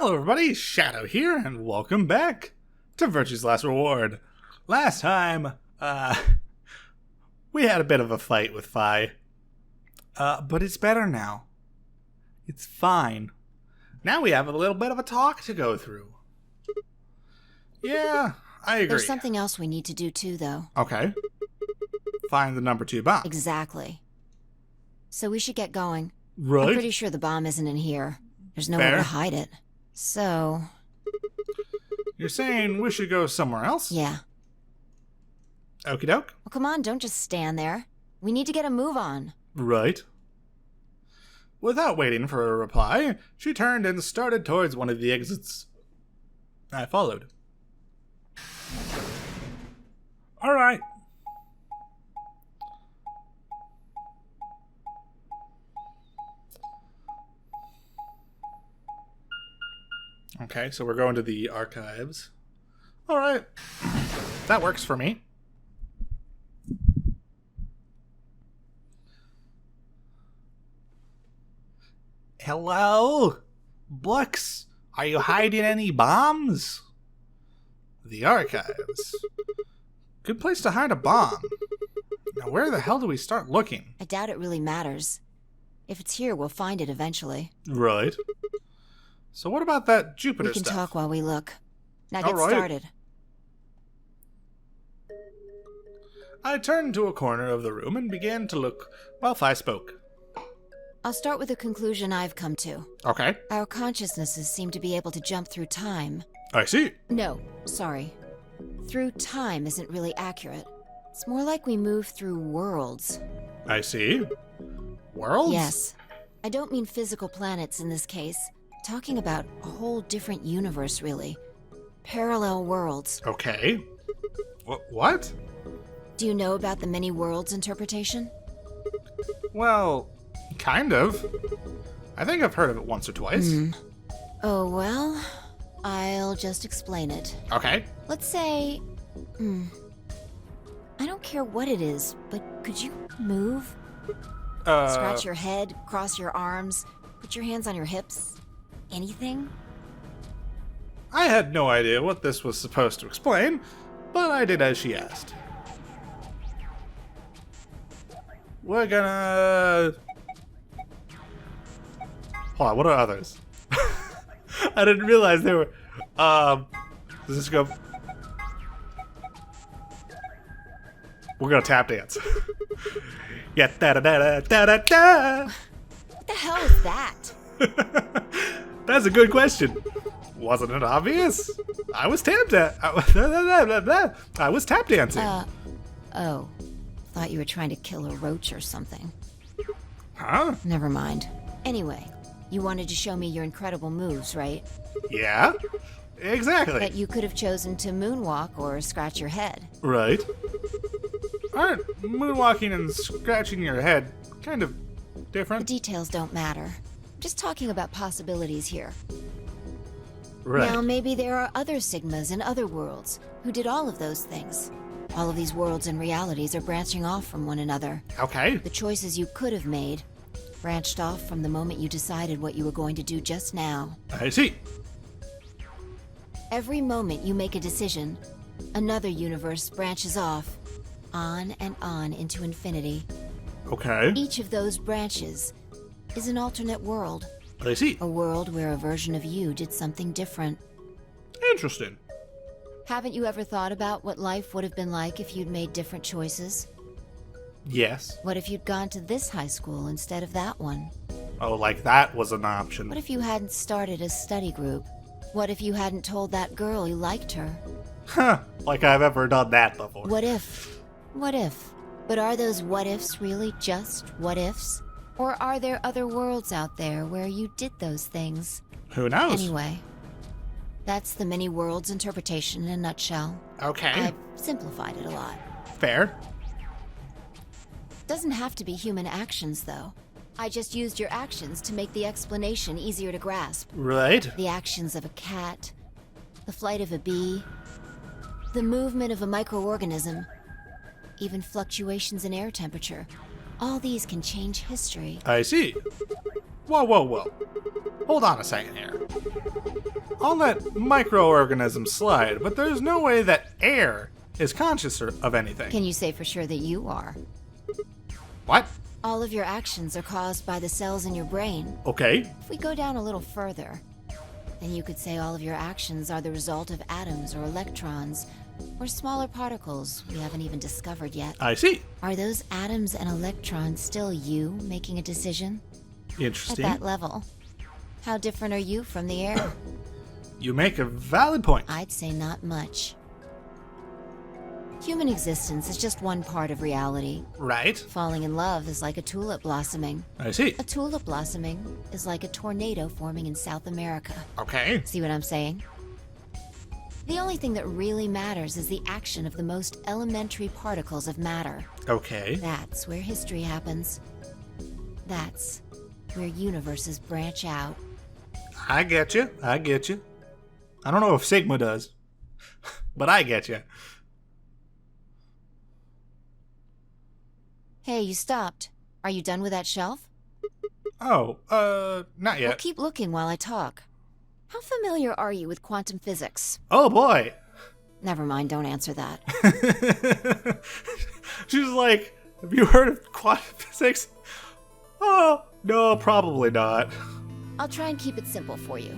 Hello everybody, Shadow here, and welcome back to Virtue's Last Reward. Last time, we had a bit of a fight with Fi. But it's better now. It's fine. Now we have a little bit of a talk to go through. Yeah, I agree. There's something else we need to do too, though. Okay. Find the number 2 bomb. Exactly. So we should get going. Right. I'm pretty sure the bomb isn't in here. There's nowhere to hide it. So... You're saying we should go somewhere else? Yeah. Okie doke. Well, come on, don't just stand there. We need to get a move on. Right. Without waiting for a reply, she turned and started towards one of the exits. I followed. All right. Okay, so we're going to the archives. All right. That works for me. Hello? Blux, are you hiding any bombs? The archives. Good place to hide a bomb. Now where the hell do we start looking? I doubt it really matters. If it's here, we'll find it eventually. Right. So what about that Jupiter We can stuff? talk while we look. Now get All right. started. I turned to a corner of the room and began to look while Fi spoke. I'll start with a conclusion I've come to. Okay. Our consciousnesses seem to be able to jump through time. I see. No, sorry. Through time isn't really accurate. It's more like we move through worlds. I see. Worlds? Yes. I don't mean physical planets in this case. Talking about a whole different universe, really. Parallel worlds. Okay. What? Do you know about the many worlds interpretation? Well, kind of. I think I've heard of it once or twice. Oh, well, I'll just explain it. Okay. Let's say... I don't care what it is, but could you move? Scratch your head, cross your arms, put your hands on your hips? Anything? I had no idea what this was supposed to explain, but I did as she asked. We're gonna... Hold on, what are others? I didn't realize they were... Does this go... We're gonna tap dance. Yeah, da-da-da-da-da-da-da! What the hell is that? That's a good question. Wasn't it obvious? I was tap dancing. Oh. Thought you were trying to kill a roach or something. Huh? Never mind. Anyway, you wanted to show me your incredible moves, right? Yeah, exactly. But you could have chosen to moonwalk or scratch your head. Right. Aren't moonwalking and scratching your head kind of The different? details don't matter. I'm just talking about possibilities here. Right. Now, maybe there are other Sigmas in other worlds who did all of those things. All of these worlds and realities are branching off from one another. Okay. The choices you could have made branched off from the moment you decided what you were going to do just now. I see. Every moment you make a decision, another universe branches off, on and on into infinity. Okay. Each of those branches is an alternate world. I see. A world where a version of you did something different. Interesting. Haven't you ever thought about what life would have been like if you'd made different choices? Yes. What if you'd gone to this high school instead of that one? Oh, like that was an option. What if you hadn't started a study group? What if you hadn't told that girl you liked her? Huh. Like I've ever done that before. What if? What if? But are those what ifs really just what ifs? Or are there other worlds out there where you did those things? Who knows? Anyway, that's the many worlds interpretation in a nutshell. Okay. I've simplified it a lot. Fair. Doesn't have to be human actions, though. I just used your actions to make the explanation easier to grasp. Right. The actions of a cat, the flight of a bee, the movement of a microorganism, even fluctuations in air temperature. All these can change history. I see. Whoa, whoa, whoa. Hold on a second here. I'll let microorganisms slide, but there's no way that air is conscious of anything. Can you say for sure that you are? What? All of your actions are caused by the cells in your brain. Okay. If we go down a little further, then you could say all of your actions are the result of atoms or electrons, or smaller particles we haven't even discovered yet. I see. Are those atoms and electrons still you making a decision? Interesting. At that level, how different are you from the air? You make a valid point. I'd say not much. Human existence is just one part of reality. Right. Falling in love is like a tulip blossoming. I see. A tulip blossoming is like a tornado forming in South America. Okay. See what I'm saying? The only thing that really matters is the action of the most elementary particles of matter. Okay. That's where history happens. That's where universes branch out. I get you. I get you. I don't know if Sigma does, but I get you. Hey, you stopped. Are you done with that shelf? Oh, not Well, yet. keep looking while I talk. How familiar are you with quantum physics? Oh boy. Never mind, don't answer that. She's like, have you heard of quantum physics? Oh, no, probably not. I'll try and keep it simple for you.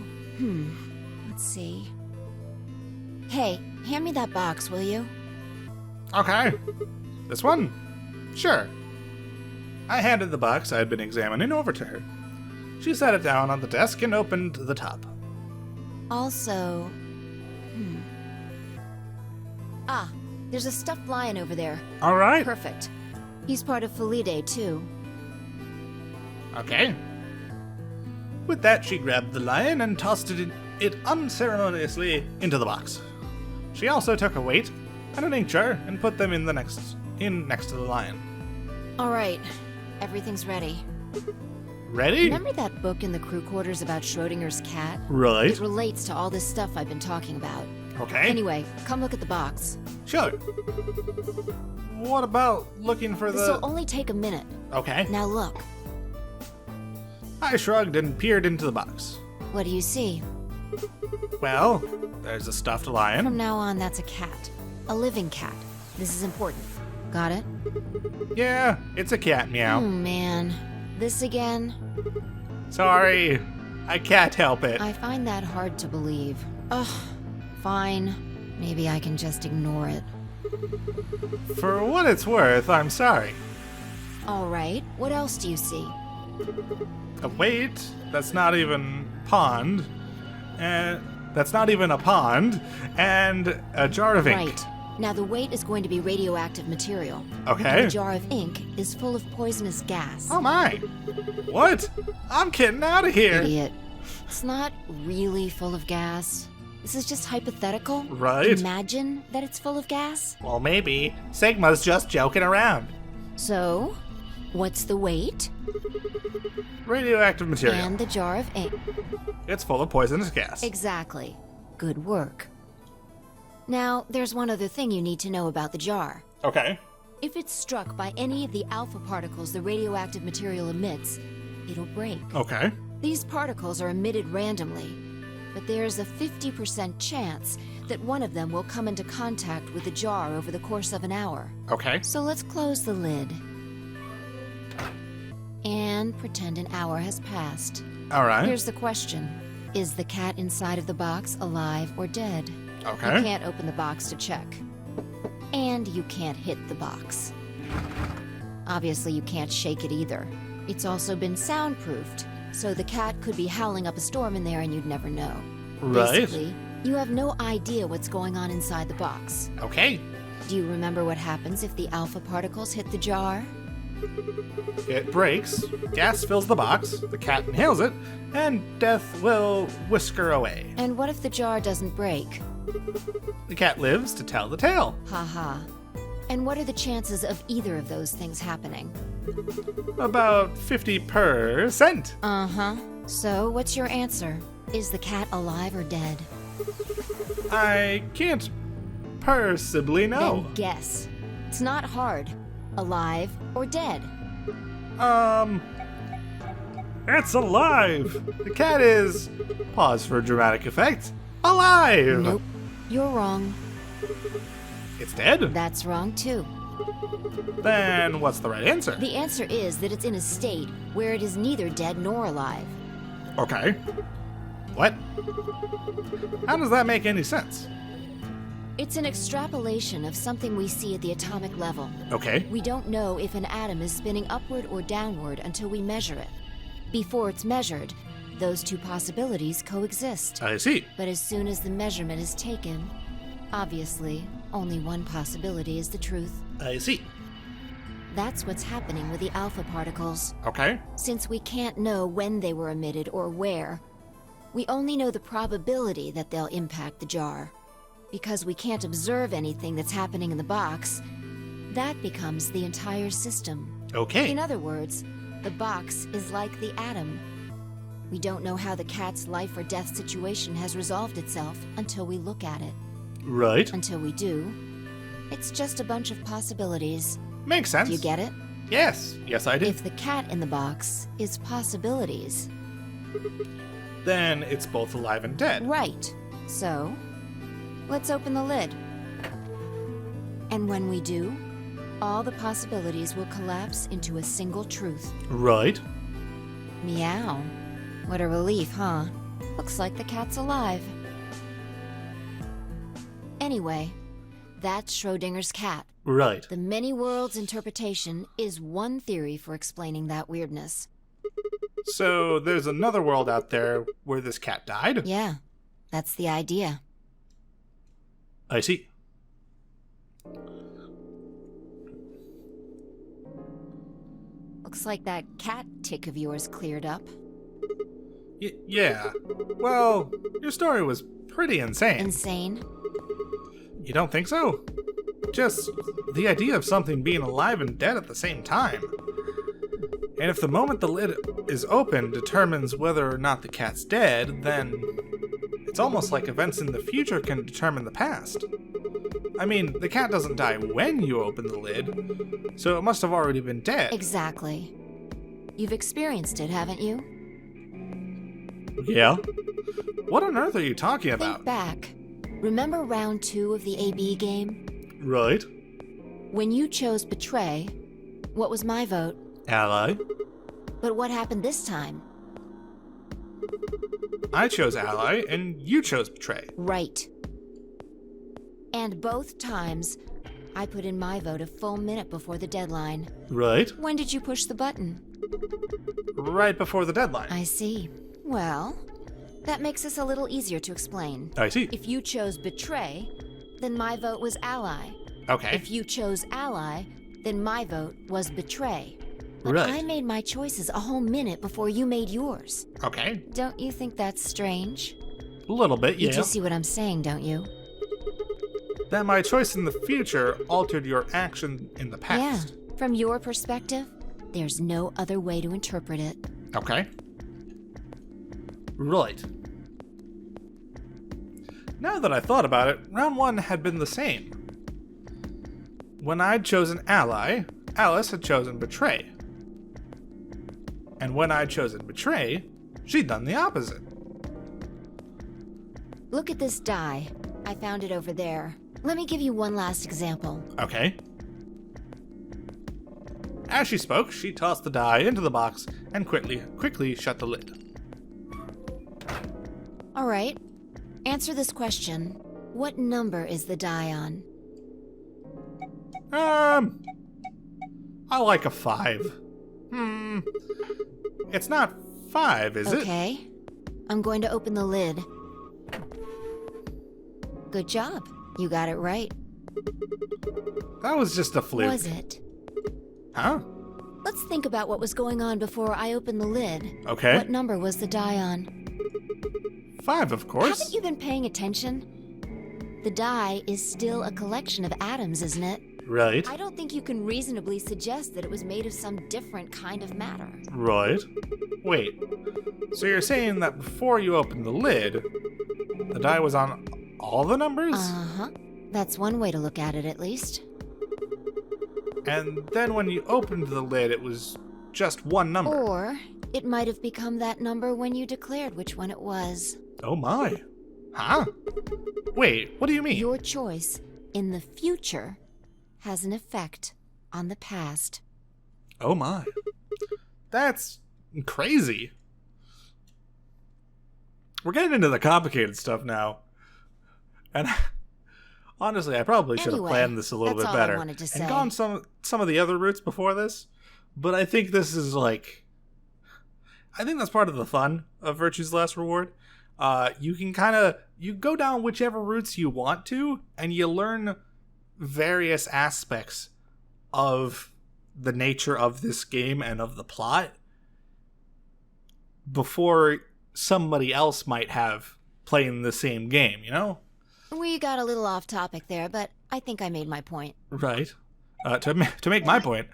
Let's see. Hey, hand me that box, will you? Okay. This one? Sure. I handed the box I had been examining over to her. She set it down on the desk and opened the top. Also... Ah, there's a stuffed lion over there. All right. Perfect. He's part of Felidae, too. Okay. With that, she grabbed the lion and tossed it unceremoniously into the box. She also took a weight and an ink jar and put them in next to the lion. All right, everything's ready. Ready? Remember that book in the crew quarters about Schrodinger's cat? Right. It relates to all this stuff I've been talking about. Okay. Anyway, come look at the box. Sure. What about looking for This'll only take a minute. Okay. Now look. I shrugged and peered into the box. What do you see? Well, there's a stuffed lion. From now on, that's a cat. A living cat. This is important. Got it? Yeah, it's a cat, meow. Oh, man. This again? Sorry, I can't help it. I find that hard to believe. Ugh. Fine. Maybe I can just ignore it. For what it's worth, I'm sorry. All right. What else do you see? Wait, that's not even pond. And that's not even a pond. And a jar of ink. Right. Now, the weight is going to be radioactive material. Okay. And the jar of ink is full of poisonous gas. Oh my. What? I'm getting out of here. Idiot. It's not really full of gas. This is just hypothetical. Right. Imagine that it's full of gas. Well, maybe. Sigma's just joking around. So, what's the weight? Radioactive material. And the jar of ink. It's full of poisonous gas. Exactly. Good work. Now, there's one other thing you need to know about the jar. Okay. If it's struck by any of the alpha particles the radioactive material emits, it'll break. Okay. These particles are emitted randomly, but there's a 50% chance that one of them will come into contact with the jar over the course of an hour. Okay. So let's close the lid. And pretend an hour has passed. All right. Here's the question. Is the cat inside of the box alive or dead? Okay. You can't open the box to check. And you can't hit the box. Obviously, you can't shake it either. It's also been soundproofed, so the cat could be howling up a storm in there and you'd never know. Right. Basically, you have no idea what's going on inside the box. Okay. Do you remember what happens if the alpha particles hit the jar? It breaks, gas fills the box, the cat inhales it, and death will whisk her away. And what if the jar doesn't break? The cat lives to tell the tale. Haha. And what are the chances of either of those things happening? About 50%. Uh-huh. So, what's your answer? Is the cat alive or dead? I can't possibly know. Then guess. It's not hard. Alive or dead? It's alive! The cat is, pause for dramatic effect, alive! Nope. You're wrong. It's dead? That's wrong too. Then what's the right answer? The answer is that it's in a state where it is neither dead nor alive. Okay. What? How does that make any sense? It's an extrapolation of something we see at the atomic level. Okay. We don't know if an atom is spinning upward or downward until we measure it. Before it's measured, those two possibilities coexist. I see. But as soon as the measurement is taken, obviously, only one possibility is the truth. I see. That's what's happening with the alpha particles. Okay. Since we can't know when they were emitted or where, we only know the probability that they'll impact the jar. Because we can't observe anything that's happening in the box, that becomes the entire system. Okay. In other words, the box is like the atom. We don't know how the cat's life or death situation has resolved itself until we look at it. Right. Until we do, it's just a bunch of possibilities. Makes sense. Do you get it? Yes. Yes, I did. If the cat in the box is possibilities. Then it's both alive and dead. Right. So, let's open the lid. And when we do, all the possibilities will collapse into a single truth. Right. Meow. What a relief, huh? Looks like the cat's alive. Anyway, that's Schrodinger's cat. Right. The many worlds interpretation is one theory for explaining that weirdness. So there's another world out there where this cat died? Yeah, that's the idea. I see. Looks like that cat tick of yours cleared up. Yeah. Well, your story was pretty insane. Insane? You don't think so? Just the idea of something being alive and dead at the same time. And if the moment the lid is open determines whether or not the cat's dead, then it's almost like events in the future can determine the past. I mean, the cat doesn't die when you open the lid, so it must have already been dead. Exactly. You've experienced it, haven't you? Yeah? What on earth are you talking about? Think back. Remember round 2 of the AB game? Right. When you chose Betray, what was my vote? Ally. But what happened this time? I chose Ally, and you chose Betray. Right. And both times, I put in my vote a full minute before the deadline. Right. When did you push the button? Right before the deadline. I see. Well, that makes this a little easier to explain. I see. If you chose Betray, then my vote was Ally. Okay. If you chose Ally, then my vote was Betray. But Right. I made my choices a whole minute before you made yours. Okay. Don't you think that's strange? A little bit, yeah. You do see what I'm saying, don't you? That my choice in the future altered your action in the past. Yeah. From your perspective, there's no other way to interpret it. Okay. Right. Now that I thought about it, round 1 had been the same. When I'd chosen Ally, Alice had chosen Betray. And when I'd chosen Betray, she'd done the opposite. Look at this die. I found it over there. Let me give you one last example. Okay. As she spoke, she tossed the die into the box and quickly shut the lid. All right. Answer this question. What number is the die on? I like a 5. It's not 5, is it? Okay. I'm going to open the lid. Good job. You got it right. That was just a fluke. Was it? Huh? Let's think about what was going on before I opened the lid. Okay. What number was the die on? 5, of course. Haven't you been paying attention? The die is still a collection of atoms, isn't it? Right. I don't think you can reasonably suggest that it was made of some different kind of matter. Right. Wait. So you're saying that before you opened the lid, the die was on all the numbers? Uh-huh. That's one way to look at it, at least. And then when you opened the lid, it was just one number. Or It might have become that number when you declared which one it was. Oh my. Huh? Wait, what do you mean? Your choice in the future has an effect on the past. Oh my. That's crazy. We're getting into the complicated stuff now. And honestly, I probably should have planned this a little bit that's all better I wanted to say. and gone some of the other routes before this. But I think this is like, I think that's part of the fun of Virtue's Last Reward. You can you go down whichever routes you want to, and you learn various aspects of the nature of this game and of the plot before somebody else might have playing the same game, you know? We got a little off topic there, but I think I made my point. Right. To make my point,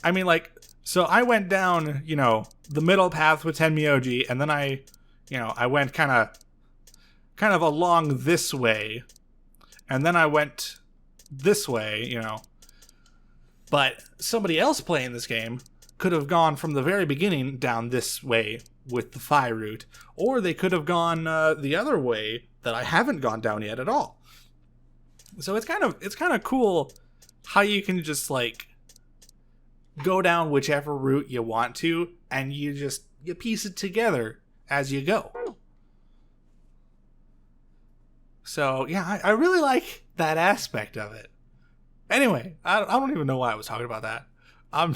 I mean, like, so I went down, the middle path with Tenmyoji, and then I went kind of along this way, and then I went this way, But somebody else playing this game could have gone from the very beginning down this way with the Phi route, or they could have gone the other way that I haven't gone down yet at all. So it's kind of cool how you can just like go down whichever route you want to, and you piece it together as you go. So yeah, I really like that aspect of it. Anyway, I don't even know why I was talking about that. I'm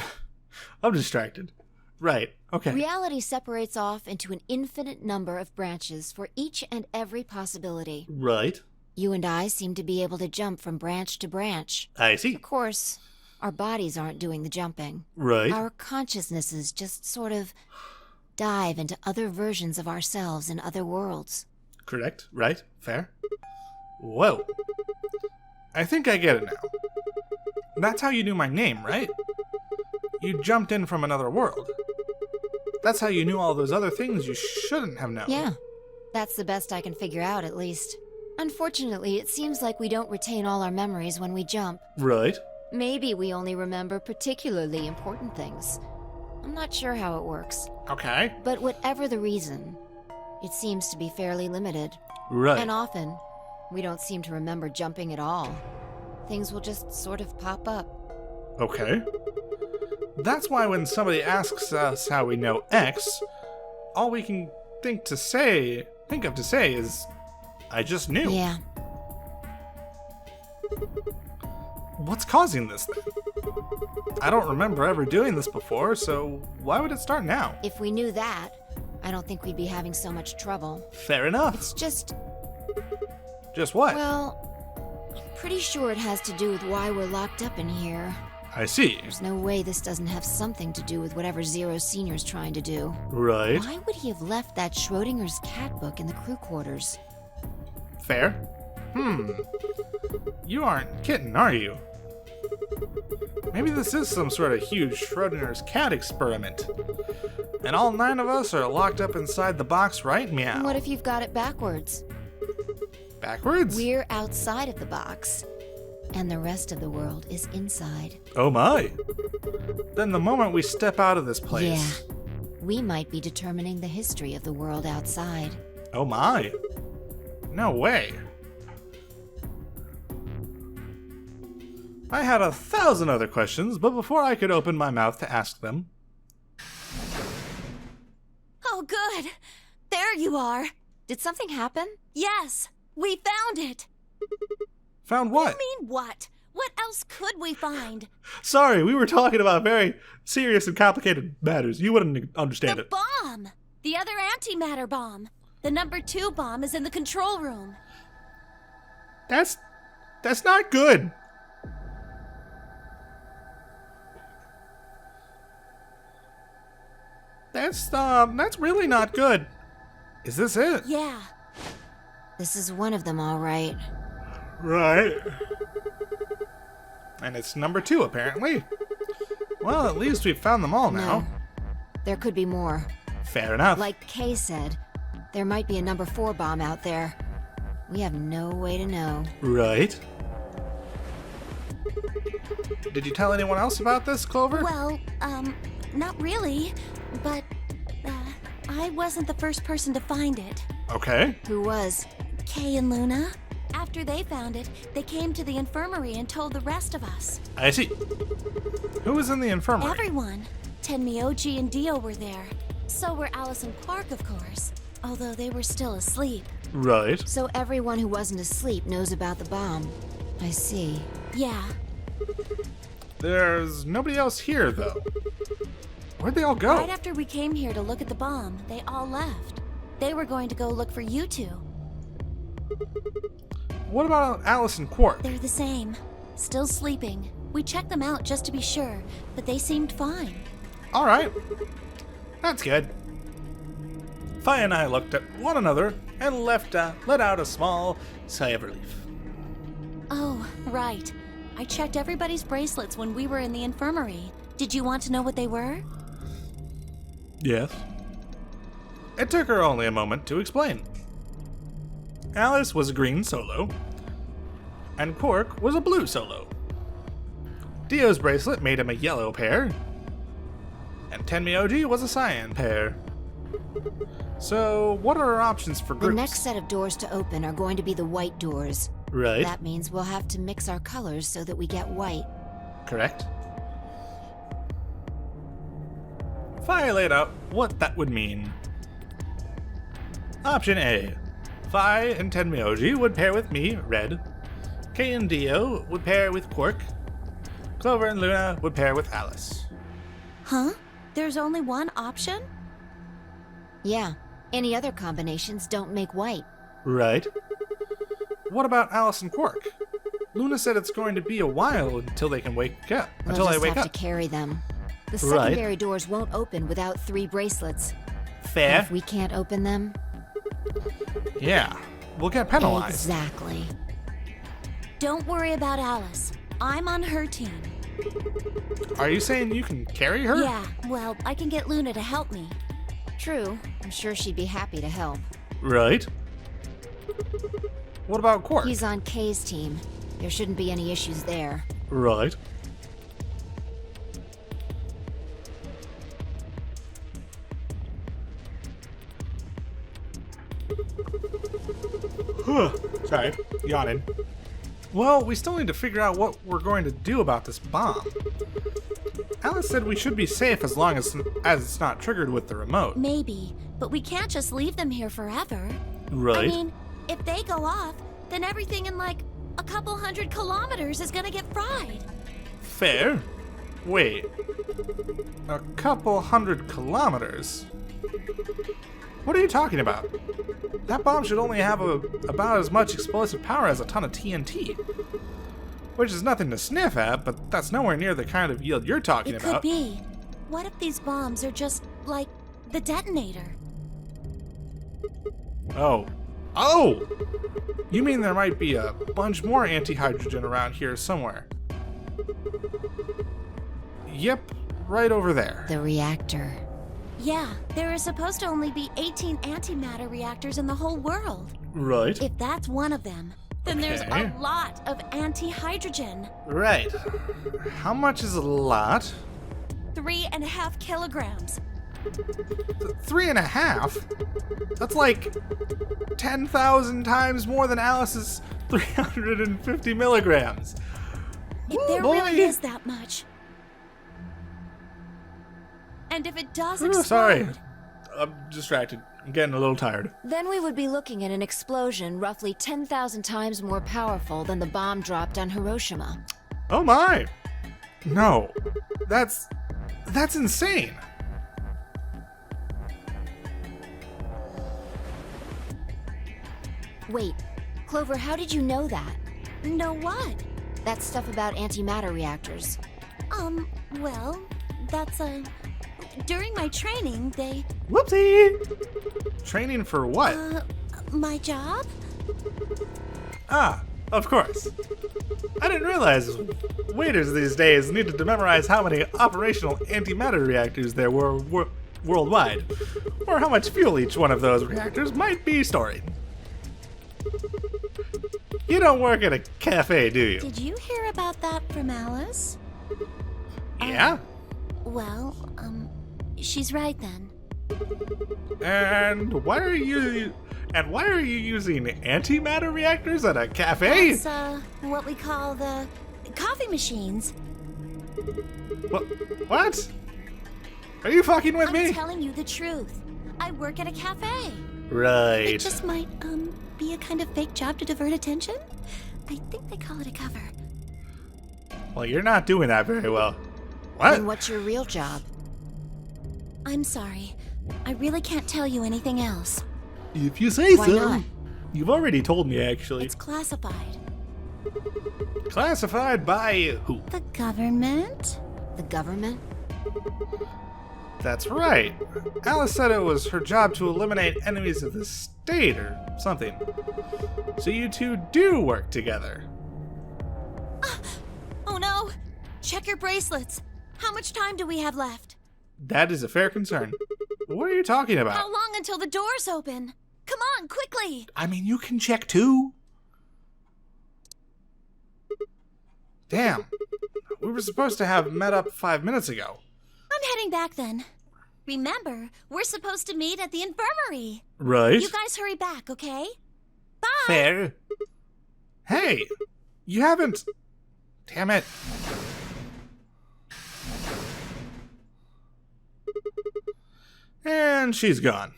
distracted. Right. Okay. Reality separates off into an infinite number of branches for each and every possibility. Right. You and I seem to be able to jump from branch to branch. I see. Of course, our bodies aren't doing the jumping. Right. Our consciousnesses just sort of dive into other versions of ourselves in other worlds. Correct. Right. Fair. Whoa. I think I get it now. That's how you knew my name, right? You jumped in from another world. That's how you knew all those other things you shouldn't have known. Yeah. That's the best I can figure out, at least. Unfortunately, it seems like we don't retain all our memories when we jump. Right. Maybe we only remember particularly important things. I'm not sure how it works. Okay. But whatever the reason, it seems to be fairly limited. Right. And often, we don't seem to remember jumping at all. Things will just sort of pop up. Okay. That's why when somebody asks us how we know X, all we can think of to say is, I just knew. Yeah. What's causing this then? I don't remember ever doing this before, so why would it start now? If we knew that, I don't think we'd be having so much trouble. Fair enough. It's just... Just what? Well, I'm pretty sure it has to do with why we're locked up in here. I see. There's no way this doesn't have something to do with whatever Zero Senior's trying to do. Right. Why would he have left that Schrodinger's cat book in the crew quarters? Fair. You aren't kidding, are you? Maybe this is some sort of huge Schrodinger's cat experiment. And all 9 of us are locked up inside the box, right? Meow. And what if you've got it backwards? Backwards? We're outside of the box, and the rest of the world is inside. Oh my. Then the moment we step out of this place... Yeah. We might be determining the history of the world outside. Oh my. No way. I had 1,000 other questions, but before I could open my mouth to ask them... Oh, good. There you are. Did something happen? Yes, we found it. Found what? I mean, what? What else could we find? Sorry, we were talking about very serious and complicated matters. You wouldn't understand The it. bomb! The other antimatter bomb. The number 2 bomb is in the control room. That's not good. That's really not good. Is this it? Yeah. This is one of them, all right. Right. And it's number 2, apparently. Well, at least we've found them all now. No. There could be more. Fair enough. Like Kay said, there might be a number 4 bomb out there. We have no way to know. Right. Did you tell anyone else about this, Clover? Well, not really. But I wasn't the first person to find it. Okay. Who was? Kay and Luna. After they found it, they came to the infirmary and told the rest of us. I see. Who was in the infirmary? Everyone. Tenmyoji and Dio were there. So were Alice and Quark, of course. Although they were still asleep. Right. So everyone who wasn't asleep knows about the bomb. I see. Yeah. There's nobody else here, though. Where'd they all go? Right after we came here to look at the bomb, they all left. They were going to go look for you two. What about Alice and Quark? They're the same. Still sleeping. We checked them out just to be sure, but they seemed fine. All right. That's good. Fi and I looked at one another and let out a small sigh of relief. Oh, right. I checked everybody's bracelets when we were in the infirmary. Did you want to know what they were? Yes. It took her only a moment to explain. Alice was a green solo, and Quark was a blue solo. Dio's bracelet made him a yellow pair, and Tenmyoji was a cyan pair. So, what are our options for The groups? next set of doors to open are going to be the white doors. Right. That means we'll have to mix our colors so that we get white. Correct. Fi laid out what that would mean. Option A. Fi and Tenmyoji would pair with me, red. Kay and Dio would pair with Quark. Clover and Luna would pair with Alice. Huh? There's only one option? Yeah. Any other combinations don't make white. Right. What about Alice and Quark? Luna said it's going to be a while until they can wake up. We'll Until I just wake have up. to carry them. The Right. secondary doors won't open without 3 bracelets. Fair. If we can't open them, Yeah. We'll get penalized. exactly. Don't worry about Alice. I'm on her team. Are you saying you can carry her? Yeah, well, I can get Luna to help me. True. I'm sure she'd be happy to help. Right. What about Quark? He's on Kay's team. There shouldn't be any issues there. Right. Sorry, yawning. Well, we still need to figure out what we're going to do about this bomb. Alice said we should be safe as long as it's not triggered with the remote. Maybe, but we can't just leave them here forever. Right. I mean, if they go off, then everything in like a couple 100 kilometers is gonna get fried. Fair. Wait. A couple 100 kilometers? What are you talking about? That bomb should only have about as much explosive power as a ton of TNT. Which is nothing to sniff at, but that's nowhere near the kind of yield you're talking It about. could be. What if these bombs are just like the detonator? Oh. Oh! You mean there might be a bunch more anti-hydrogen around here somewhere? Yep, right over there. The reactor. Yeah, there are supposed to only be 18 antimatter reactors in the whole world. Right. If that's one of them, then there's Okay. a lot of anti-hydrogen. Right. How much is a lot? 3.5 kilograms. 3.5? That's like 10,000 times more than Alice's 350 milligrams. If Woo, there boy. really is that much. And if it does Oh, explode... sorry. I'm distracted. I'm getting a little tired. Then we would be looking at an explosion roughly 10,000 times more powerful than the bomb dropped on Hiroshima. Oh my! No. That's insane. Wait, Clover, how did you know that? Know what? That stuff about antimatter reactors. Well, that's during my training, they, Whoopsie! Training for what? my job? Ah, of course. I didn't realize waiters these days needed to memorize how many operational antimatter reactors there were worldwide, or how much fuel each one of those reactors might be storing. You don't work at a cafe, do you? Did you hear about that from Alice? Yeah? Well, she's right then. And why are you using antimatter reactors at a cafe? That's, what we call the coffee machines. What? Are you fucking with I'm me? telling you the truth. I work at a cafe. Right. It just might, be a kind of fake job to divert attention. I think they call it a cover. Well, you're not doing that very well. What? Then what's your real job? I'm sorry. I really can't tell you anything else. If you say Why so. not? You've already told me, actually. It's classified. Classified by who? The government? The government? That's right. Alice said it was her job to eliminate enemies of the state or something. So you two do work together. Oh no! Check your bracelets. How much time do we have left? That is a fair concern. What are you talking about? How long until the doors open? Come on, quickly! I mean, you can check too. Damn. We were supposed to have met up 5 minutes ago. I'm heading back then. Remember, we're supposed to meet at the infirmary. Right. You guys hurry back, okay? Bye! Fair. Hey, you haven't... Damn it. And she's gone.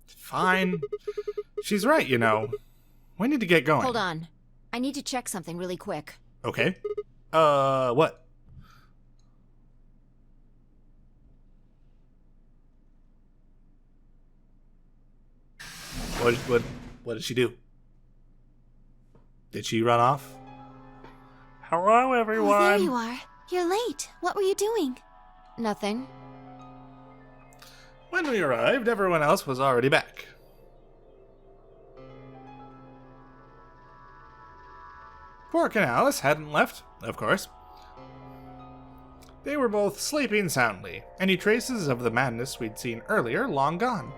Fine. She's right, you know. We need to get going. Hold on. I need to check something really quick. Okay. What? What did she do? Did she run off? Hello, everyone. Oh, there you are. You're late. What were you doing? Nothing. When we arrived, everyone else was already back. Quark and Alice hadn't left, of course. They were both sleeping soundly, any traces of the madness we'd seen earlier long gone.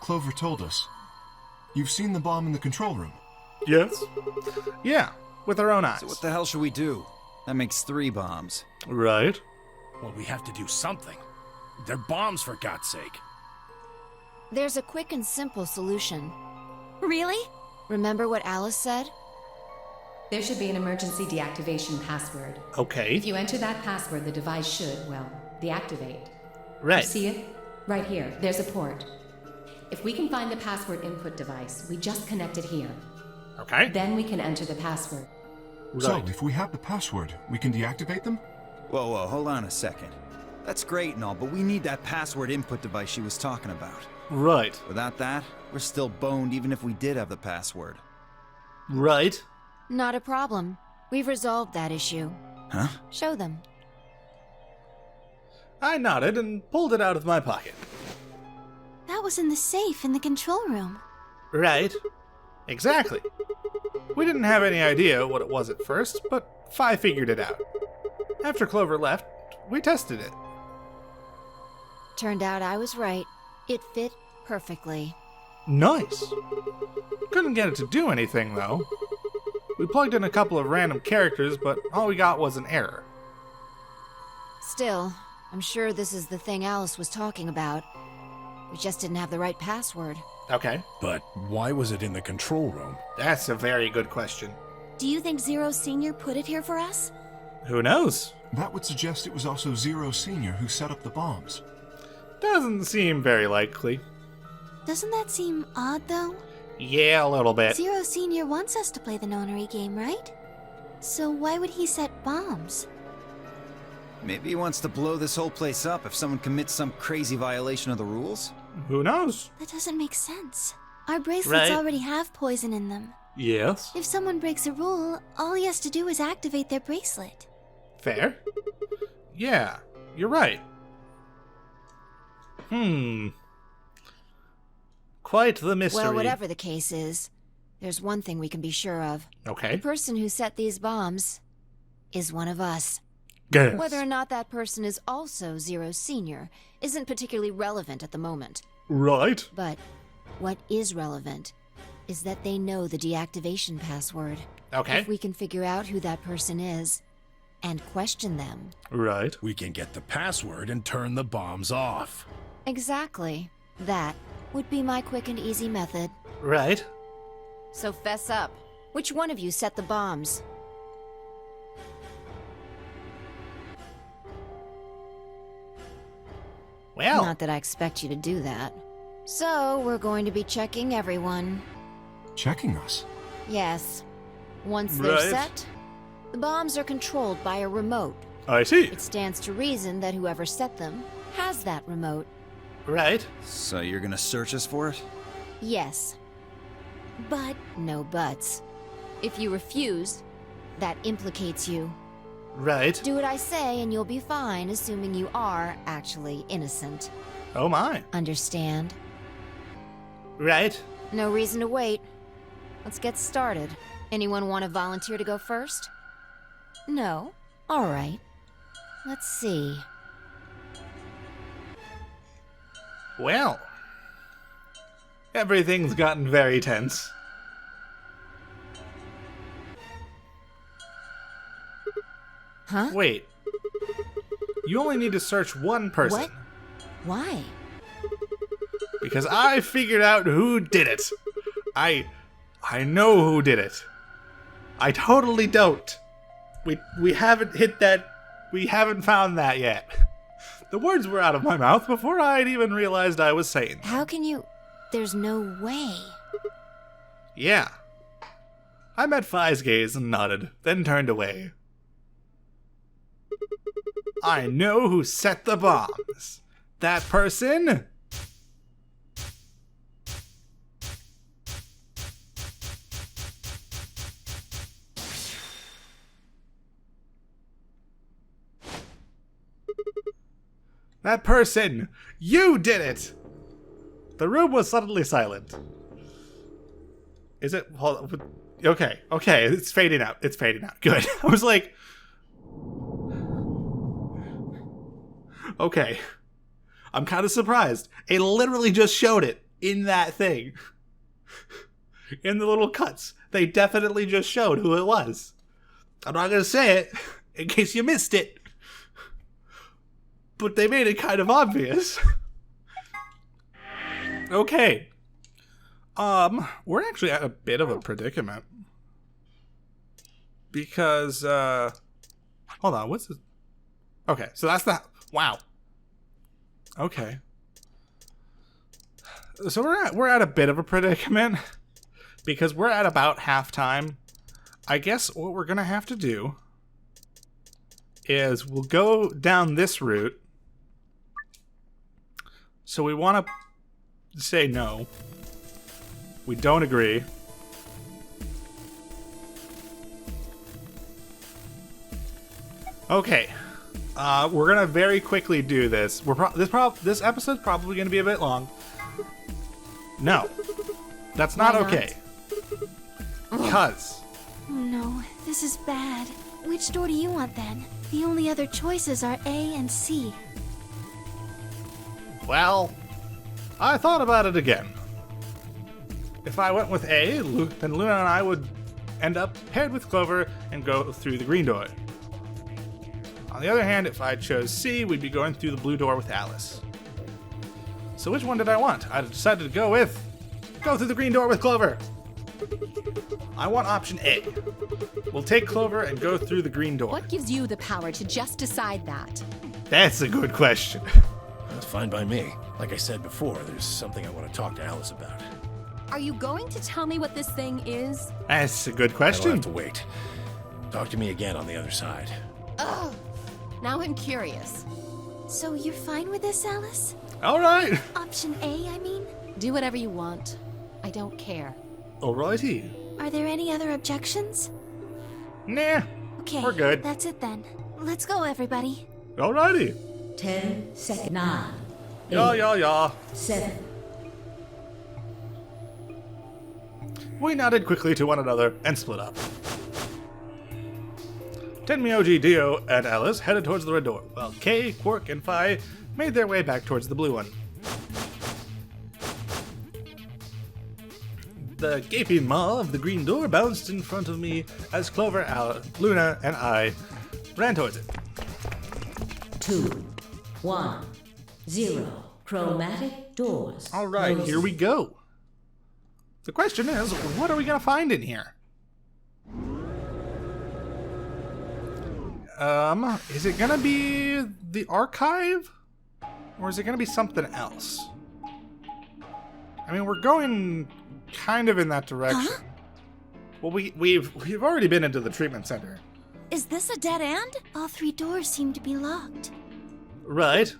Clover told us. You've seen the bomb in the control room. Yes? Yeah, with our own eyes. So what the hell should we do? That makes 3 bombs. Right. Well, we have to do something. They're bombs, for God's sake. There's a quick and simple solution. Really? Remember what Alice said? There should be an emergency deactivation password. Okay. If you enter that password, the device should, well, deactivate. Right. You see it? Right here. There's a port. If we can find the password input device, we just connect it here. Okay. Then we can enter the password. So, Right. if we have the password, we can deactivate them? Whoa, hold on a second. That's great and all, but we need that password input device she was talking about. Right. Without that, we're still boned even if we did have the password. Right. Not a problem. We've resolved that issue. Huh? Show them. I nodded and pulled it out of my pocket. That was in the safe in the control room. Right. Exactly. We didn't have any idea what it was at first, but Phi figured it out. After Clover left, we tested it. Turned out I was right. It fit perfectly. Nice. Couldn't get it to do anything, though. We plugged in a couple of random characters, but all we got was an error. Still, I'm sure this is the thing Alice was talking about. We just didn't have the right password. Okay. But why was it in the control room? That's a very good question. Do you think Zero Senior put it here for us? Who knows? That would suggest it was also Zero Senior who set up the bombs. Doesn't seem very likely. Doesn't that seem odd, though? Yeah, a little bit. Zero Senior wants us to play the nonary game, right? So why would he set bombs? Maybe he wants to blow this whole place up if someone commits some crazy violation of the rules? Who knows? That doesn't make sense. Our bracelets Right. already have poison in them. Yes. If someone breaks a rule, all he has to do is activate their bracelet. Fair. Yeah, you're right. Quite the mystery. Well, whatever the case is, there's one thing we can be sure of. The Okay. person who set these bombs is one of us. Yes. Whether or not that person is also Zero Senior isn't particularly relevant at the moment. Right. But what is relevant is that they know the deactivation password. Okay. If we can figure out who that person is, and question them. Right. We can get the password and turn the bombs off. Exactly. That would be my quick and easy method. Right. So fess up. Which one of you set the bombs? Well. Not that I expect you to do that. So, we're going to be checking everyone. Checking us? Yes. Once they're Right. set, the bombs are controlled by a remote. I see. It stands to reason that whoever set them has that remote. Right. So you're gonna search us for it? Yes. But no buts. If you refuse, that implicates you. Right. Do what I say and you'll be fine, assuming you are actually innocent. Oh my. Understand? Right. No reason to wait. Let's get started. Anyone want to volunteer to go first? No? All right. Let's see. Well. Everything's gotten very tense. Huh? Wait. You only need to search one person. What? Why? Because I figured out who did it. I know who did it. I totally don't. We haven't hit that. We haven't found that yet. The words were out of my mouth before I'd even realized I was saying them. How can you... There's no way. Yeah. I met Fi's gaze and nodded, then turned away. I know who set the bombs. That person? That person! You did it! The room was suddenly silent. Is it? Hold on. Okay, it's fading out. It's fading out. Good. I was like... Okay. I'm kind of surprised. It literally just showed it in that thing. In the little cuts. They definitely just showed who it was. I'm not going to say it in case you missed it. But they made it kind of obvious. Okay. We're actually at a bit of a predicament. Because, hold on, what's this? Okay, so that's the... Wow. Okay. So we're at a bit of a predicament. Because we're at about halftime. I guess what we're gonna have to do is we'll go down this route. So we want to say no. We don't agree. Okay. We're gonna very quickly do this. This episode's probably gonna be a bit long. No, that's not Why not? okay. Because Oh no, this is bad. Which door do you want then? The only other choices are A and C. well, I thought about it again. If I went with A, then Luna and I would end up paired with Clover and go through the green door. On the other hand, if I chose C, we'd be going through the blue door with Alice. So which one did I want? I decided to go through the green door with Clover. I want option A. We'll take Clover and go through the green door. What gives you the power to just decide that? That's a good question. That's fine by me. Like I said before, there's something I want to talk to Alice about. Are you going to tell me what this thing is? That's a good I'll question. have to wait. Talk to me again on the other side. Ugh. Now I'm curious. So you're fine with this, Alice? All right. Option A, I mean? Do whatever you want. I don't care. Alrighty. Are there any other objections? Nah. Okay, We're good. that's it then. Let's go, everybody. Alrighty. 10 seconds. 9, Yeah. 7. We nodded quickly to one another and split up. Tenmyoji, Dio, and Alice headed towards the red door, while Kay, Quark, and Phi made their way back towards the blue one. The gaping maw of the green door bounced in front of me as Clover, Luna, and I ran towards it. 2, 1, 0. Chromatic doors. All right, here we go. The question is, what are we gonna find in here? Is it gonna be the archive? Or is it gonna be something else? I mean, we're going kind of in that direction. Huh? Well, we've already been into the treatment center. Is this a dead end? All 3 doors seem to be locked. Right.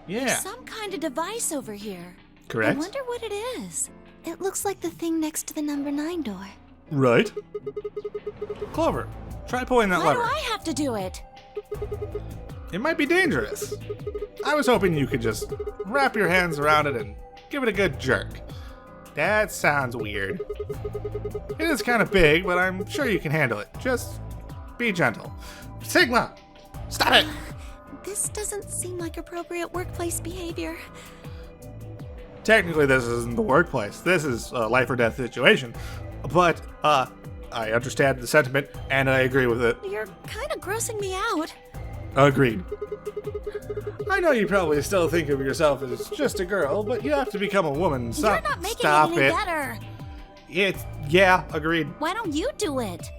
Yeah. Some kind of device over here. Correct. I wonder what it is. It looks like the thing next to the number 9 door. Right. Clover, try pulling that Why lever. do I have to do it? It might be dangerous. I was hoping you could just wrap your hands around it and give it a good jerk. That sounds weird. It is kind of big, but I'm sure you can handle it. Just be gentle. Sigma! Stop it! This doesn't seem like appropriate workplace behavior. Technically, this isn't the workplace. This is a life or death situation. But, I understand the sentiment, and I agree with it. You're kind of grossing me out. Agreed. I know you probably still think of yourself as just a girl, but you have to become a woman. So You're not making stop it any it. better. Yeah, agreed. Why don't you do it?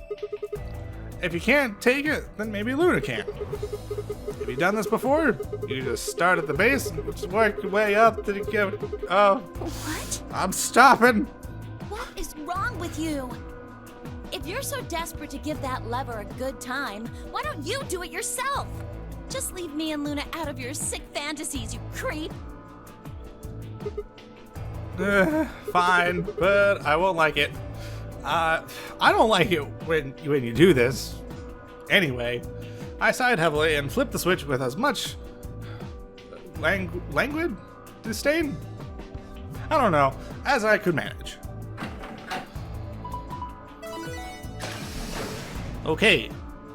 If you can't take it, then maybe Luna can. Have you done this before? You just start at the base and just work your way up to get. Oh, What? I'm stopping. What is wrong with you? If you're so desperate to give that lever a good time, why don't you do it yourself? Just leave me and Luna out of your sick fantasies, you creep. Fine, but I won't like it. I don't like it when you do this. Anyway, I sighed heavily and flipped the switch with as much languid disdain? I don't know, as I could manage. Okay,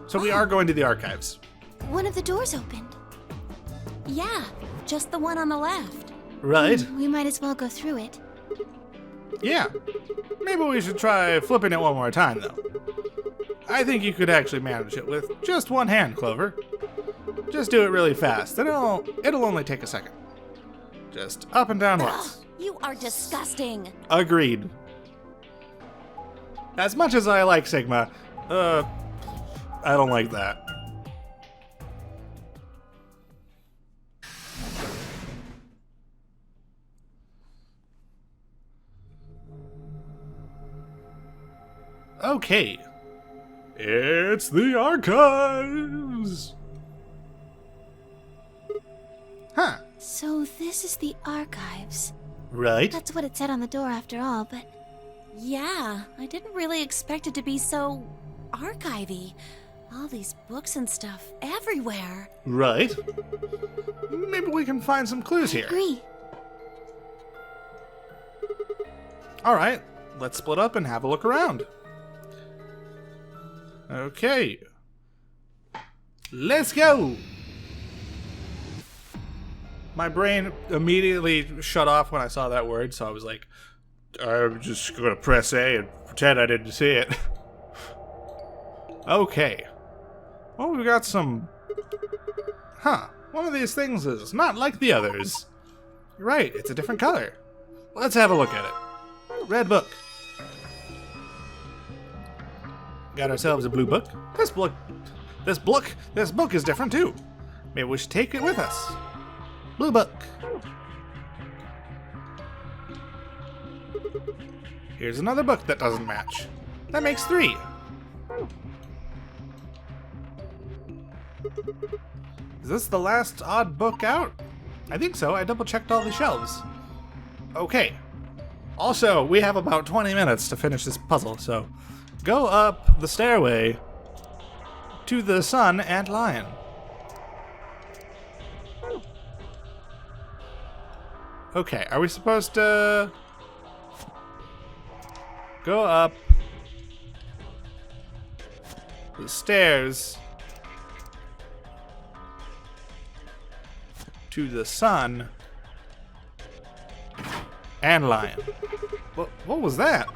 so we are going to the archives. One of the doors opened. Yeah, just the one on the left. Right? We might as well go through it. Yeah. Maybe we should try flipping it one more time, though. I think you could actually manage it with just one hand, Clover. Just do it really fast, and it'll only take a second. Just up and down once. You are disgusting. Agreed. As much as I like Sigma, I don't like that. Okay. It's the archives! Huh. So this is the archives. Right? That's what it said on the door after all, but Yeah, I didn't really expect it to be so archivy. All these books and stuff everywhere. Right. Maybe we can find some clues here. agree. Alright, let's split up and have a look around. Okay. Let's go! My brain immediately shut off when I saw that word, so I was like, I'm just gonna press A and pretend I didn't see it. Okay. Well, we've got some... Huh. One of these things is not like the others. You're right, it's a different color. Let's have a look at it. Red book. Got ourselves a blue book. This book is different too. Maybe we should take it with us. Blue book. Here's another book that doesn't match. That makes 3. Is this the last odd book out? I think so. I double-checked all the shelves. Okay. Also, we have about 20 minutes to finish this puzzle, so go up the stairway to the sun and lion. Okay, are we supposed to go up the stairs to the sun and lion? What was that?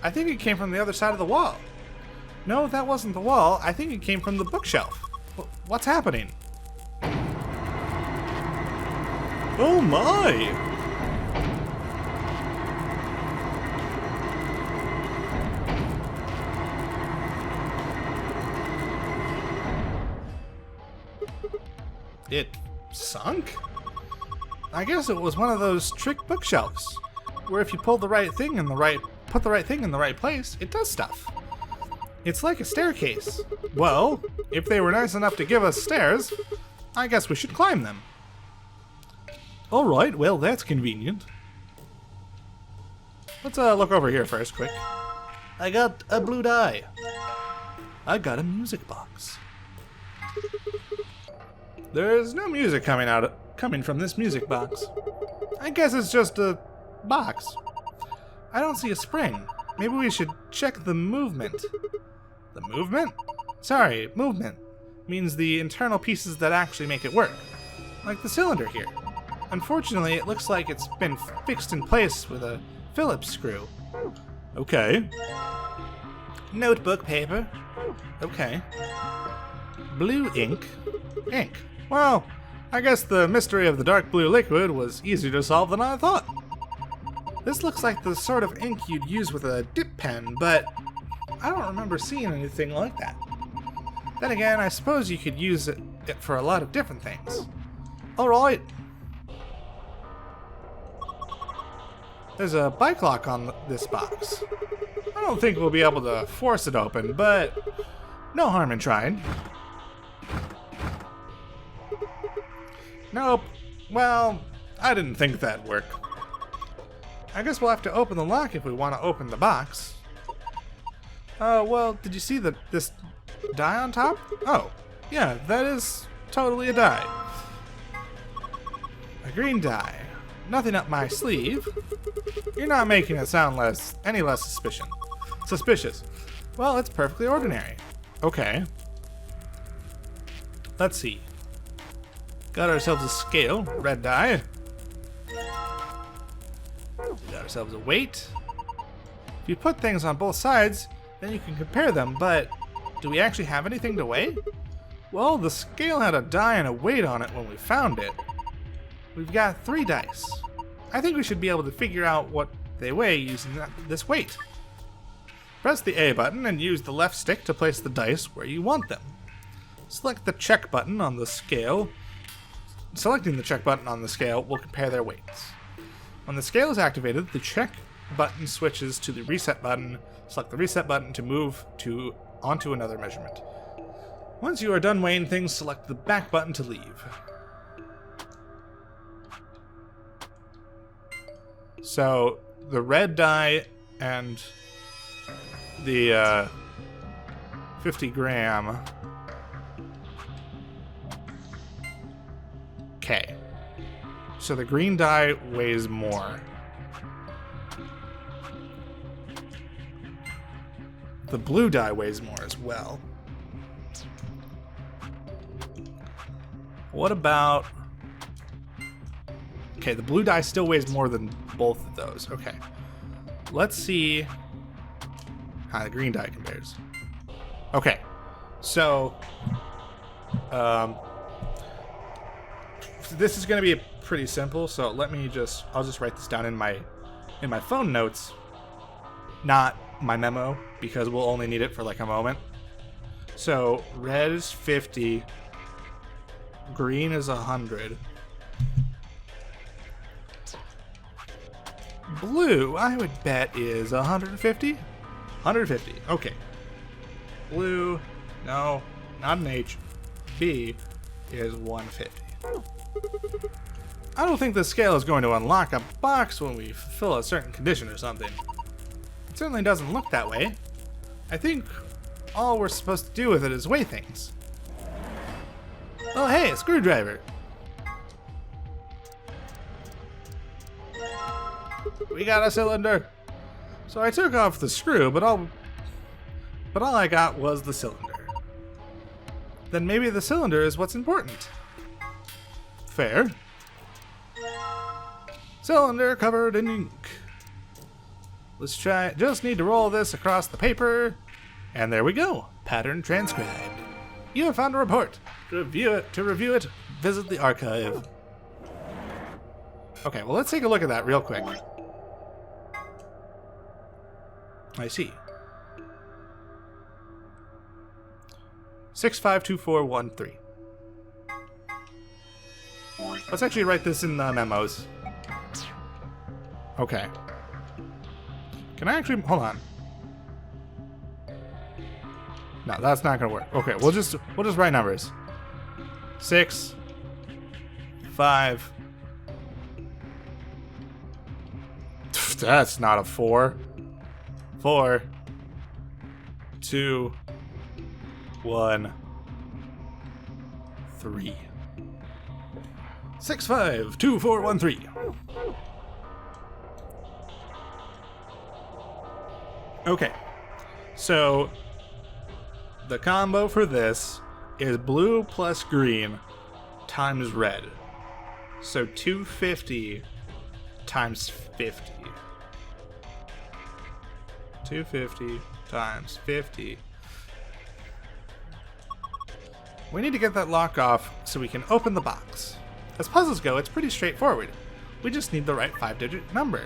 I think it came from the other side of the wall. No, that wasn't the wall. I think it came from the bookshelf. What's happening? Oh my! It sunk? I guess it was one of those trick bookshelves, where if you pull the right thing in the right, put the right thing in the right place, it does stuff. It's like a staircase. Well, if they were nice enough to give us stairs, I guess we should climb them. Alright, well that's convenient. Let's look over here first, quick. I got a blue die. I got a music box. There's no music coming from this music box. I guess it's just a box. I don't see a spring. Maybe we should check the movement. The movement? Sorry, movement means the internal pieces that actually make it work. Like the cylinder here. Unfortunately, it looks like it's been fixed in place with a Phillips screw. Okay. Notebook paper. Okay. Blue ink. Ink. Well, I guess the mystery of the dark blue liquid was easier to solve than I thought. This looks like the sort of ink you'd use with a dip pen, but I don't remember seeing anything like that. Then again, I suppose you could use it for a lot of different things. Alright. There's a bike lock on this box. I don't think we'll be able to force it open, but no harm in trying. Nope. Well, I didn't think that'd work. I guess we'll have to open the lock if we want to open the box. Well, did you see this die on top? Oh, yeah, that is totally a die. A green die. Nothing up my sleeve. You're not making it sound any less suspicious. Well, it's perfectly ordinary. Okay. Let's see. Got ourselves a scale, red die. Got ourselves a weight. If you put things on both sides, then you can compare them, but do we actually have anything to weigh? Well, the scale had a die and a weight on it when we found it. We've got 3 dice. I think we should be able to figure out what they weigh using this weight. Press the A button and use the left stick to place the dice where you want them. Select the check button on the scale. Selecting the check button on the scale will compare their weights. When the scale is activated, the check button switches to the reset button. Select the reset button to move onto another measurement. Once you are done weighing things, select the back button to leave. So, the red die and the 50 gram. Okay. So the green die weighs more. The blue die weighs more as well. What about... Okay, the blue die still weighs more than both of those. Okay. Let's see how the green die compares. Okay. So... this is going to be pretty simple, so I'll just write this down in my phone notes, not my memo, because we'll only need it for like a moment. So red is 50, green is 100, blue I would bet is 150. 150. Okay. Blue, no, not an H. B is 150. I don't think the scale is going to unlock a box when we fulfill a certain condition or something. It certainly doesn't look that way. I think all we're supposed to do with it is weigh things. Oh hey, a screwdriver! We got a cylinder! So I took off the screw, but all I got was the cylinder. Then maybe the cylinder is what's important. Fair. Cylinder covered in ink. Let's try it. Just need to roll this across the paper And there we go. Pattern transcribed. You have found a report. To review it, visit the archive. Okay, well, let's take a look at that real quick. I see. 652413. Let's actually write this in the memos. Okay. Can I actually hold on? No, that's not gonna work. Okay, we'll just write numbers. 6, 5. That's not a 4. 4, 2, 1, 3. 6, 5, 2, 4, 1, 3. Okay, so the combo for this is blue plus green times red. So 250 times 50. 250 times 50. We need to get that lock off so we can open the box. As puzzles go, it's pretty straightforward. We just need the right 5-digit number.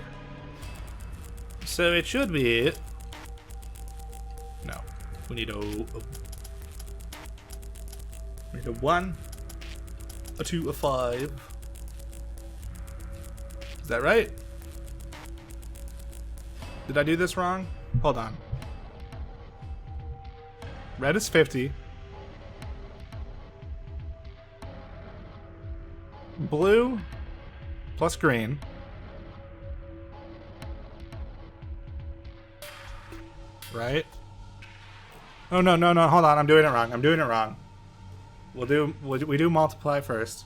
So it should be... No. We need a 1, a 2, a 5. Is that right? Did I do this wrong? Hold on. Red is 50. Blue plus green. Right? Oh, no, hold on. I'm doing it wrong. We do multiply first.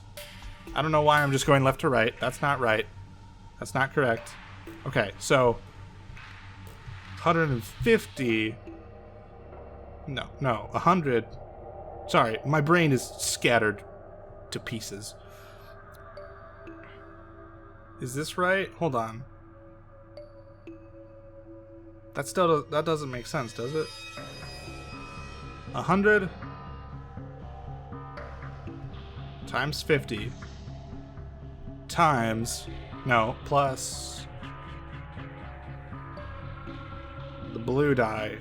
I don't know why I'm just going left to right. That's not right. That's not correct. Okay, so 150. No, 100. Sorry, my brain is scattered to pieces. Is this right? Hold on. That doesn't make sense, does it? 100 times 50 times, no, plus the blue die,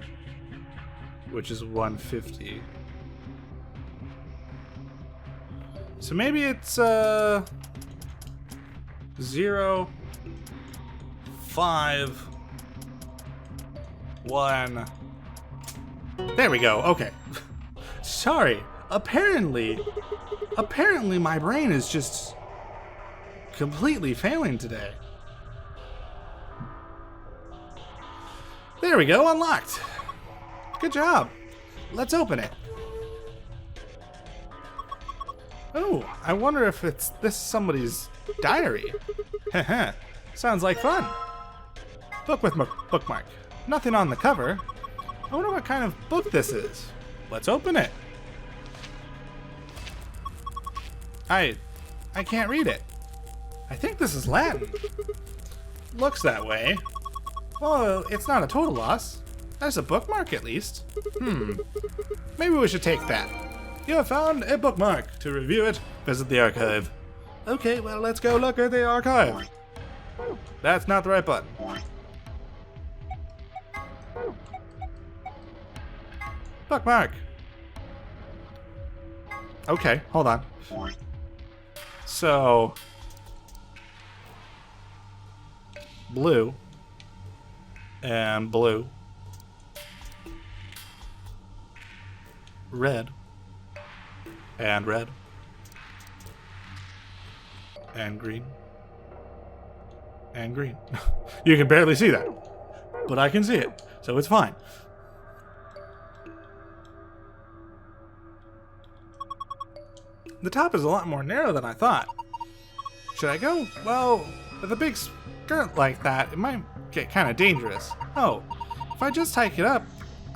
which is 150. So maybe it's 0, 5, 1. There we go. Okay. Sorry. Apparently my brain is just completely failing today. There we go. Unlocked. Good job. Let's open it. Oh, I wonder if this is somebody's diary. Heh. Sounds like fun. Book with bookmark. Nothing on the cover. I wonder what kind of book this is. Let's open it. I can't read it. I think this is Latin. Looks that way. Well, it's not a total loss. There's a bookmark at least. Maybe we should take that. You have found a bookmark. To review it, visit the archive. Okay, well, let's go look at the archive. That's not the right button. Bookmark. Okay, hold on. So, blue and blue, red and red and green and green. You can barely see that, but I can see it, so it's fine. The top is a lot more narrow than I thought. Should I go? Well, with a big skirt like that, it might get kind of dangerous. Oh, if I just hike it up,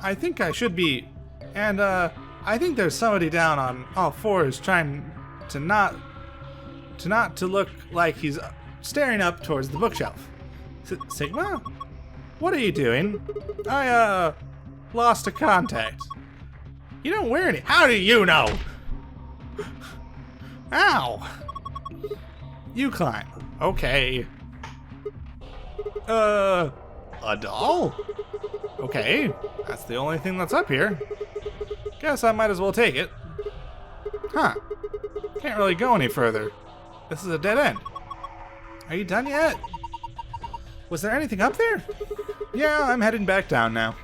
I think I should be. And, I think there's somebody down on all fours trying to not to look like he's staring up towards the bookshelf. Sigma? What are you doing? Lost to contact. You don't wear any. How do you know? Ow! You climb. Okay. A doll? Okay, that's the only thing that's up here. Guess I might as well take it. Huh. Can't really go any further. This is a dead end. Are you done yet? Was there anything up there? Yeah, I'm heading back down now.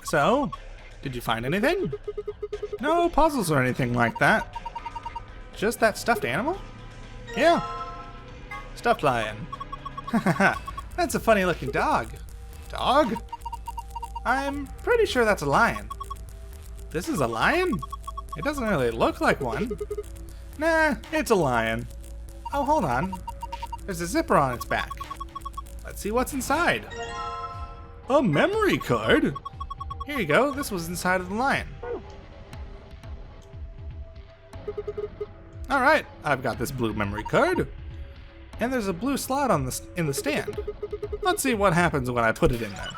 So, did you find anything? No puzzles or anything like that. Just that stuffed animal? Yeah. Stuffed lion. That's a funny looking dog. Dog? I'm pretty sure that's a lion. This is a lion? It doesn't really look like one. Nah, it's a lion. Oh, hold on. There's a zipper on its back. Let's see what's inside. A memory card? Here you go. This was inside of the lion. Alright, I've got this blue memory card. And there's a blue slot on in the stand. Let's see what happens when I put it in there.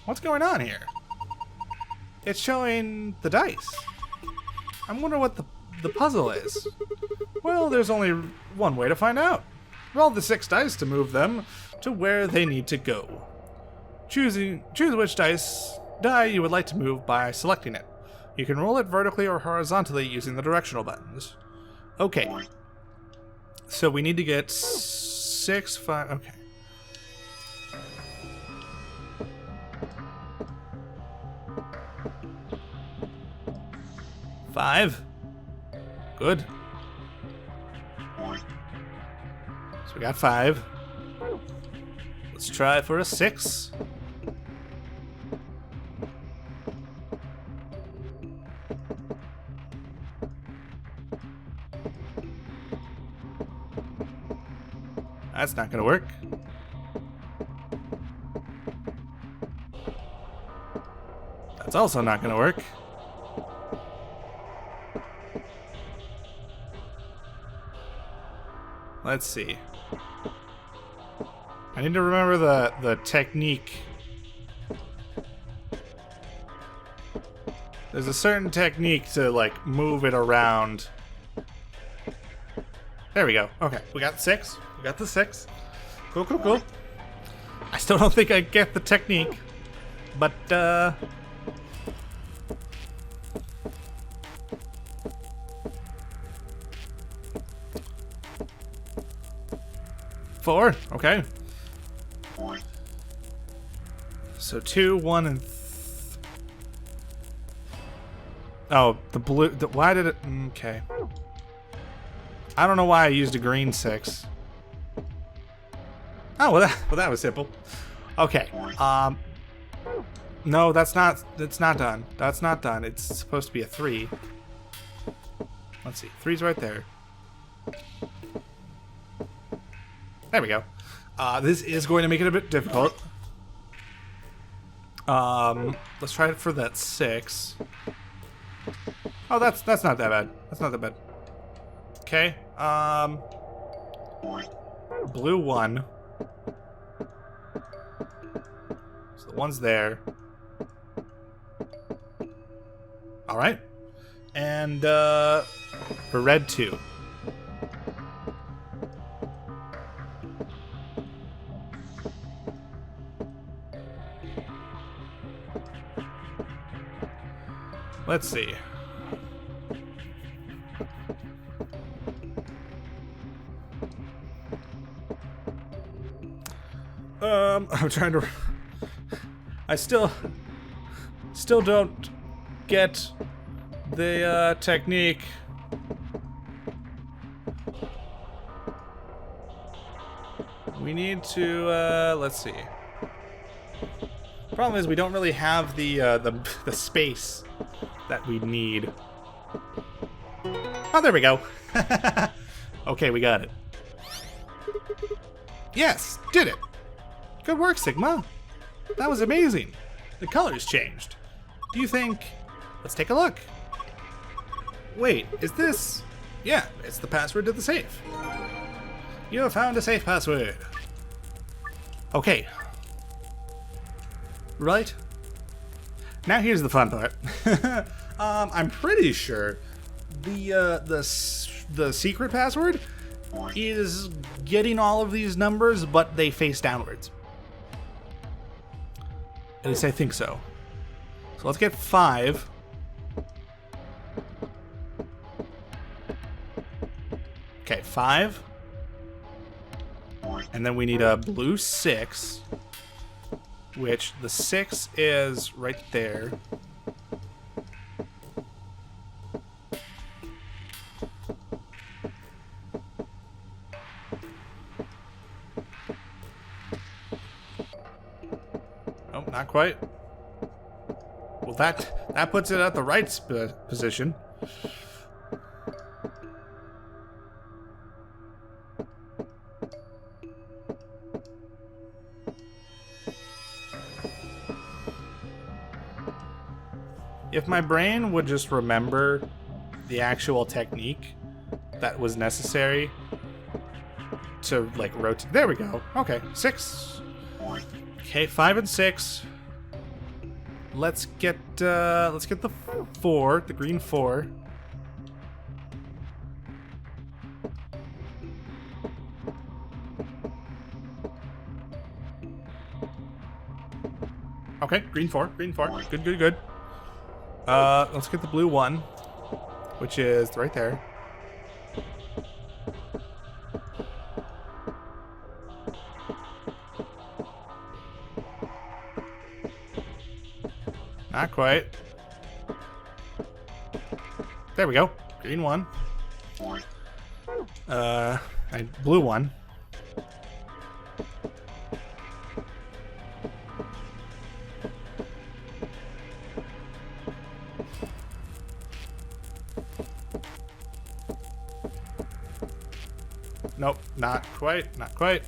What's going on here? It's showing the dice. I wonder what the puzzle is. Well, there's only one way to find out. Roll the 6 dice to move them to where they need to go. Choose which die you would like to move by selecting it. You can roll it vertically or horizontally using the directional buttons. Okay. So we need to get 6, 5, okay. Five. Good. So we got 5. Let's try for a 6. That's not gonna work. That's also not gonna work. Let's see. I need to remember the technique. There's a certain technique to like move it around. There we go. Okay, we got 6. We got the 6. Cool, cool, cool. I still don't think I get the technique, but 4. Okay. So 2, 1, and oh, the blue. Why did it? Okay. I don't know why I used a green 6. Oh, well, that was simple. Okay. No, that's not. It's not done. That's not done. It's supposed to be a 3. Let's see. 3's right there. There we go. This is going to make it a bit difficult. Let's try it for that 6. Oh, that's not that bad. That's not that bad. Okay. Blue 1. So the 1's there. All right. And for red 2. Let's see. I'm trying to. I still don't get the technique. We need to. Let's see. Problem is, we don't really have the space that we need. Oh, there we go. Okay, we got it. Yes, did it. Good work, Sigma. That was amazing. The colors changed. Do you think... Let's take a look. Wait, is this... Yeah, it's the password to the safe. You have found a safe password. Okay. Right. Now here's the fun part. I'm pretty sure the secret password is getting all of these numbers, but they face downwards. At least I think so. So let's get 5. Okay, 5. And then we need a blue 6, which the 6 is right there. Oh, not quite. Well, that puts it at the right position. If my brain would just remember the actual technique that was necessary to like rotate. There we go. Okay, 6. Okay, 5 and 6. Let's get the 4, the green 4. Okay, green 4, green 4. Good, good, good. Let's get the blue 1, which is right there. Not quite. There we go. Green 1. Blue 1. Nope, not quite, not quite.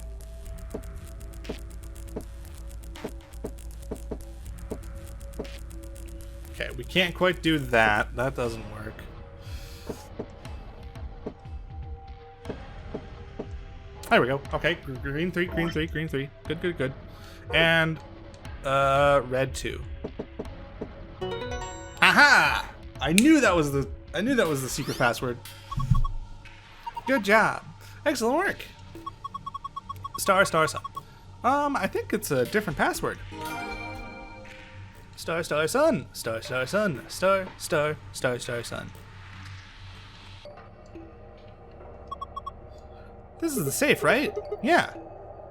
Okay, we can't quite do that. That doesn't work. There we go. Okay, green 3, green 3, green 3. Good, good, good. And red 2. Aha! I knew that was the secret password. Good job. Excellent work. Star, star, sun. I think it's a different password. Star, star, sun. Star, star, sun. Star, star, star, star, sun. This is the safe, right? Yeah.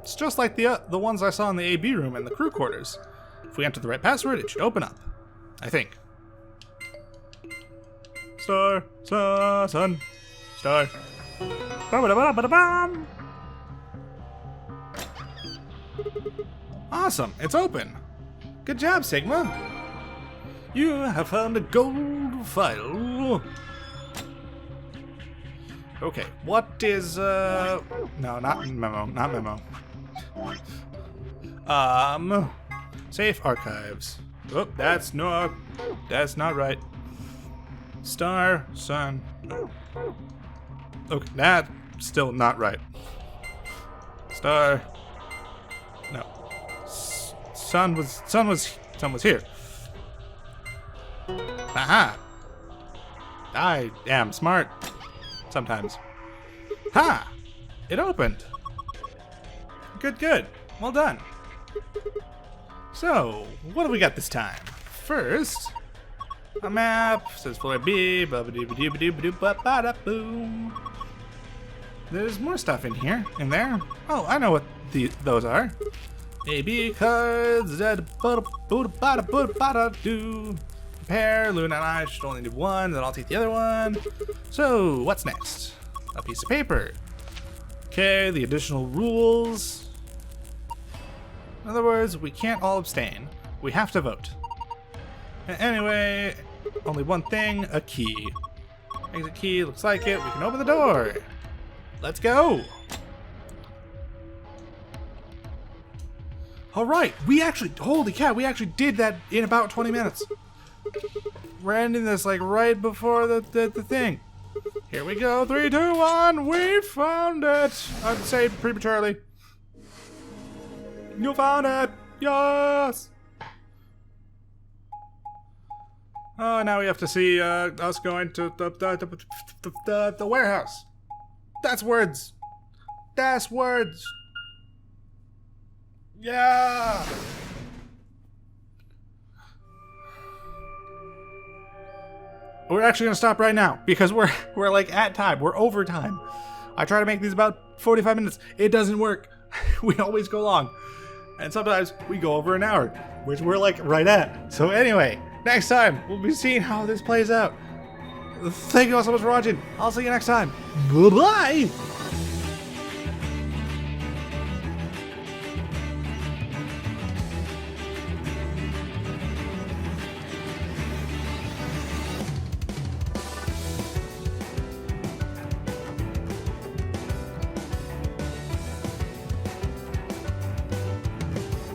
It's just like the ones I saw in the AB room and the crew quarters. If we enter the right password, it should open up. I think. Star, star, sun. Star. Awesome, it's open. Good job, Sigma. You have found a gold file. Okay, what is no, not memo, not memo. Safe archives. Oh, that's not right. Star, sun. Okay, that's still not right. Star. No. Sun was here. Aha! I am smart. Sometimes. Ha! It opened. Good, good. Well done. So, what do we got this time? First, a map. Says floor B. Boom. There's more stuff in here. In there. Oh, I know what those are. AB cards. Do. Compare. Luna and I should only do one. Then I'll take the other one. So, what's next? A piece of paper. Okay, the additional rules. In other words, we can't all abstain. We have to vote. Anyway, only one thing, a key. Exit key, looks like it. We can open the door. Let's go. All right, holy cow, we actually did that in about 20 minutes. We're ending this like right before the thing. Here we go, 3, 2, 1, we found it. I'd say prematurely. You found it! Yes! Oh, now we have to see us going to the warehouse. That's words. That's words. Yeah! We're actually gonna stop right now because we're like at time. We're over time. I try to make these about 45 minutes. It doesn't work. We always go long. And sometimes we go over an hour, which we're like right at. So anyway, next time we'll be seeing how this plays out. Thank you all so much for watching. I'll see you next time. Bye-bye!